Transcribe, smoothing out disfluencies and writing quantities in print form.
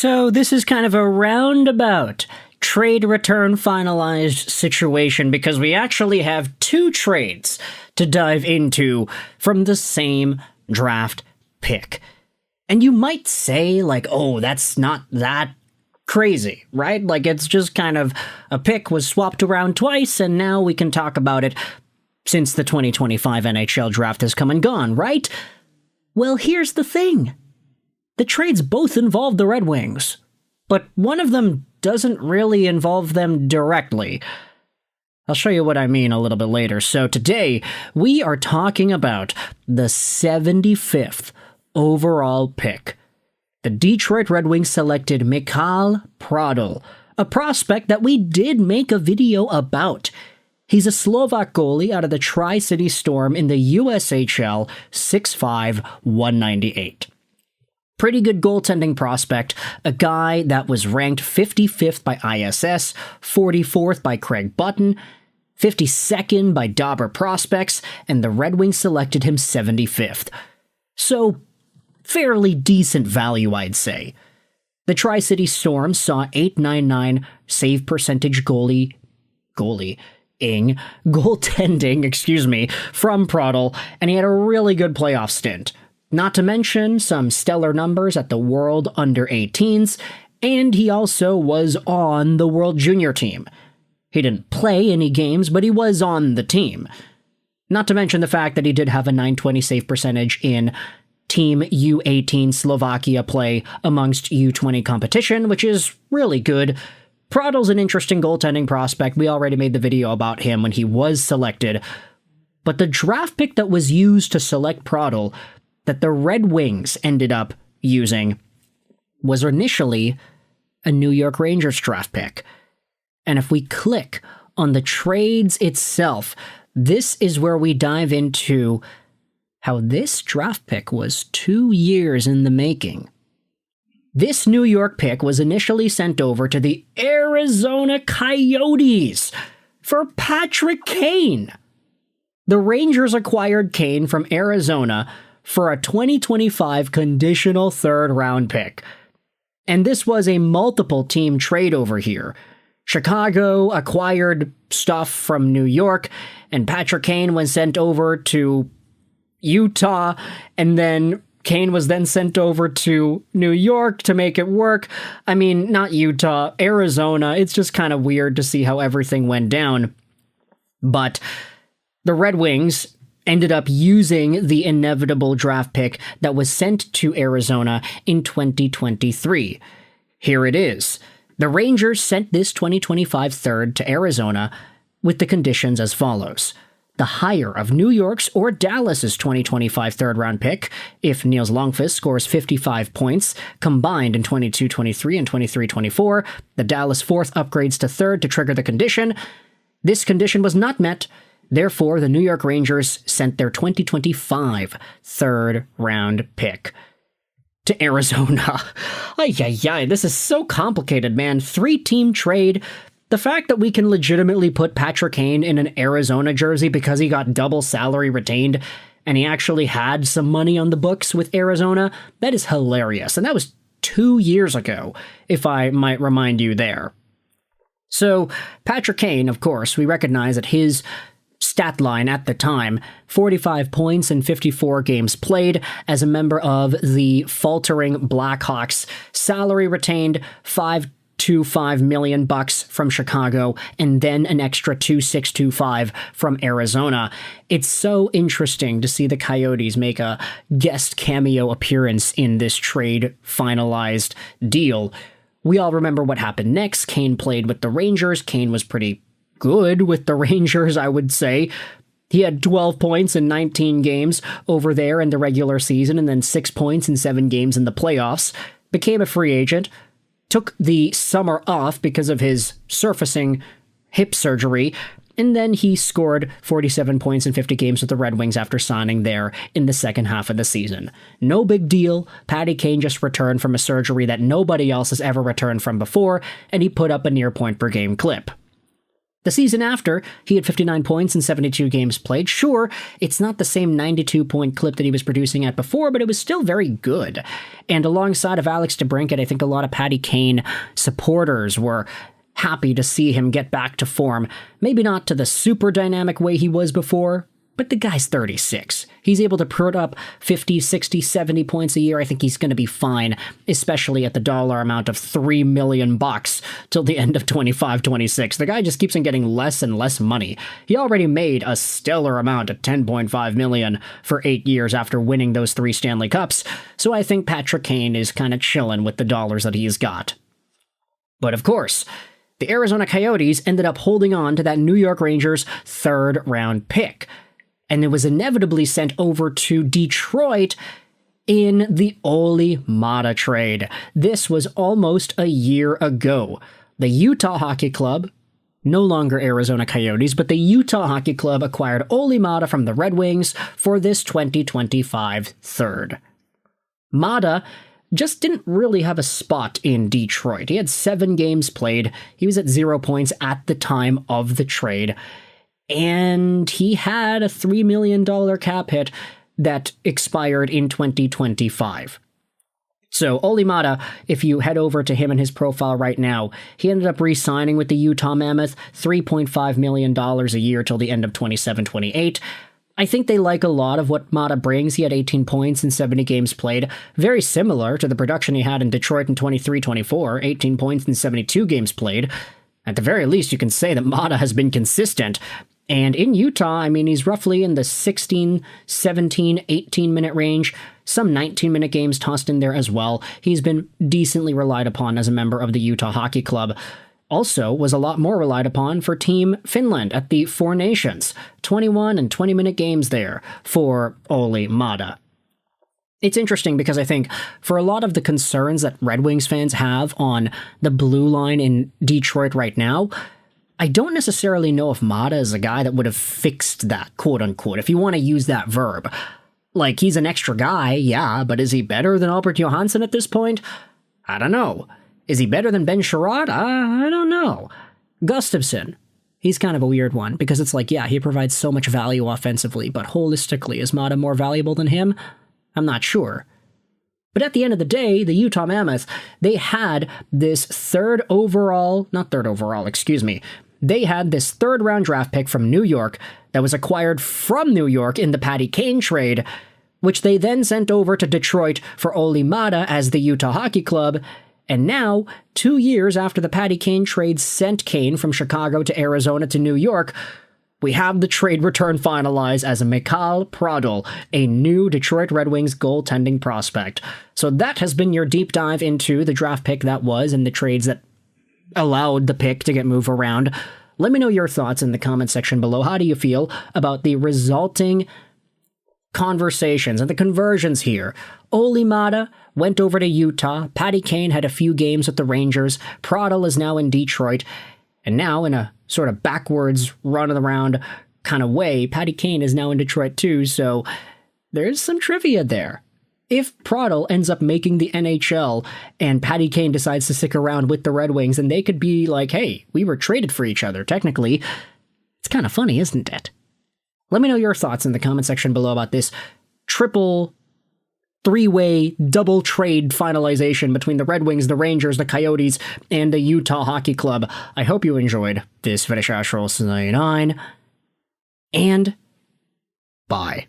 So this is kind of a roundabout trade return finalized situation because we actually have two trades to dive into from the same draft pick. And you might say, like, oh, that's not that crazy, right? Like, it's just kind of a pick was swapped around twice, and now we can talk about it since the 2025 NHL Draft has come and gone, right? Well, here's the thing. The trades both involve the Red Wings, but one of them doesn't really involve them directly. I'll show you what I mean a little bit later. So today, we are talking about the 75th overall pick. The Detroit Red Wings selected Mikhail Frondell, a prospect that we did make a video about. He's a Slovak goalie out of the Tri-City Storm in the USHL, 6'5", 198. Pretty good goaltending prospect, a guy that was ranked 55th by ISS, 44th by Craig Button, 52nd by Dobber Prospects, and the Red Wings selected him 75th. So, fairly decent value, I'd say. The Tri-City Storm saw .899 save percentage goaltending, from Frondell, and he had a really good playoff stint. Not to mention some stellar numbers at the World Under-18s, and he also was on the World Junior team. He didn't play any games, but he was on the team. Not to mention the fact that he did have a .920 save percentage in Team U18 Slovakia play amongst U20 competition, which is really good. Frondell's an interesting goaltending prospect. We already made the video about him when he was selected. But the draft pick that was used to select Frondell, that the Red Wings ended up using, was initially a New York Rangers draft pick. And if we click on the trades itself, this is where we dive into how this draft pick was 2 years in the making. This New York pick was initially sent over to the Arizona Coyotes for Patrick Kane. The Rangers acquired Kane from Arizona for a 2025 conditional third-round pick. And this was a multiple-team trade over here. Chicago acquired stuff from New York, and Patrick Kane was sent over to Utah, and then Kane was then sent over to New York to make it work. I mean, not Utah, Arizona. It's just kind of weird to see how everything went down. But the Red Wings ended up using the inevitable draft pick that was sent to Arizona in 2023. Here it is. The Rangers sent this 2025 third to Arizona with the conditions as follows. The hire of New York's or Dallas's 2025 third-round pick, if Niels Longfist scores 55 points, combined in 22-23 and 23-24, the Dallas fourth upgrades to third to trigger the condition. This condition was not met. Therefore, the New York Rangers sent their 2025 third-round pick to Arizona. Ay, this is so complicated, man. 3-team trade. The fact that we can legitimately put Patrick Kane in an Arizona jersey because he got double salary retained and he actually had some money on the books with Arizona, that is hilarious. And that was 2 years ago, if I might remind you there. So, Patrick Kane, of course, we recognize that his stat line at the time, 45 points in 54 games played as a member of the faltering Blackhawks, salary retained $5.25 million from Chicago, and then an extra $2.625 from Arizona. It's so interesting to see the Coyotes make a guest cameo appearance in this trade finalized deal. We all remember what happened next. Kane played with the Rangers. Kane was pretty good with the Rangers, I would say. He had 12 points in 19 games over there in the regular season, and then 6 points in 7 games in the playoffs. Became a free agent. Took the summer off because of his surfacing hip surgery, and then he scored 47 points in 50 games with the Red Wings after signing there in the second half of the season. No big deal. Patty Kane just returned from a surgery that nobody else has ever returned from before, and he put up a near point per game clip. The season after, he had 59 points in 72 games played. Sure, it's not the same 92-point clip that he was producing at before, but it was still very good. And alongside of Alex DeBrincat, I think a lot of Patty Kane supporters were happy to see him get back to form. Maybe not to the super dynamic way he was before, but the guy's 36. He's able to put up 50, 60, 70 points a year. I think he's going to be fine, especially at the dollar amount of $3 million till the end of 25-26. The guy just keeps on getting less and less money. He already made a stellar amount at $10.5 million for 8 years after winning those 3 Stanley Cups, so I think Patrick Kane is kind of chilling with the dollars that he's got. But of course, the Arizona Coyotes ended up holding on to that New York Rangers 3rd round pick, and it was inevitably sent over to Detroit in the Olli Maatta trade. This was almost a year ago. The Utah Hockey Club, no longer Arizona Coyotes, but the Utah Hockey Club acquired Olli Maatta from the Red Wings for this 2025 third. Maatta just didn't really have a spot in Detroit. He had 7 games played. He was at 0 points at the time of the trade. And he had a $3 million cap hit that expired in 2025. So Olli Maatta, if you head over to him and his profile right now, he ended up re-signing with the Utah Mammoth, $3.5 million a year till the end of 27-28. I think they like a lot of what Maatta brings. He had 18 points in 70 games played, very similar to the production he had in Detroit in 23-24, 18 points in 72 games played. At the very least, you can say that Maatta has been consistent. And in Utah, I mean, he's roughly in the 16, 17, 18-minute range, some 19-minute games tossed in there as well. He's been decently relied upon as a member of the Utah Hockey Club. Also was a lot more relied upon for Team Finland at the Four Nations. 21 and 20-minute games there for Olli Maatta. It's interesting because I think for a lot of the concerns that Red Wings fans have on the blue line in Detroit right now, I don't necessarily know if Maatta is a guy that would have fixed that, quote-unquote, if you want to use that verb. Like, he's an extra guy, yeah, but is he better than Albert Johansson at this point? I don't know. Is he better than Ben Sherrod? I don't know. Gustafsson. He's kind of a weird one, because it's like, yeah, he provides so much value offensively, but holistically, is Maatta more valuable than him? I'm not sure. But at the end of the day, the Utah Mammoth, they had this They had this 3rd round draft pick from New York that was acquired from New York in the Patty Kane trade, which they then sent over to Detroit for Olli Maatta as the Utah Hockey Club. And now, 2 years after the Patty Kane trade sent Kane from Chicago to Arizona to New York, we have the trade return finalized as Mikhail Prodl, a new Detroit Red Wings goaltending prospect. So that has been your deep dive into the draft pick that was and the trades that allowed the pick to get moved around. Let me know your thoughts in the comment section below. How do you feel about the resulting conversations and the conversions here? Olli Maatta went over to Utah. Patty Kane had a few games with the Rangers. Prodl is now in Detroit. And now, in a sort of backwards run-around kind of way, Patty Kane is now in Detroit too, so there's some trivia there. If Prodl ends up making the NHL and Patty Kane decides to stick around with the Red Wings, then they could be like, hey, we were traded for each other, technically. It's kind of funny, isn't it? Let me know your thoughts in the comment section below about this triple, 3-way, double trade finalization between the Red Wings, the Rangers, the Coyotes, and the Utah Hockey Club. I hope you enjoyed this Finnish Ashroll 99, and bye.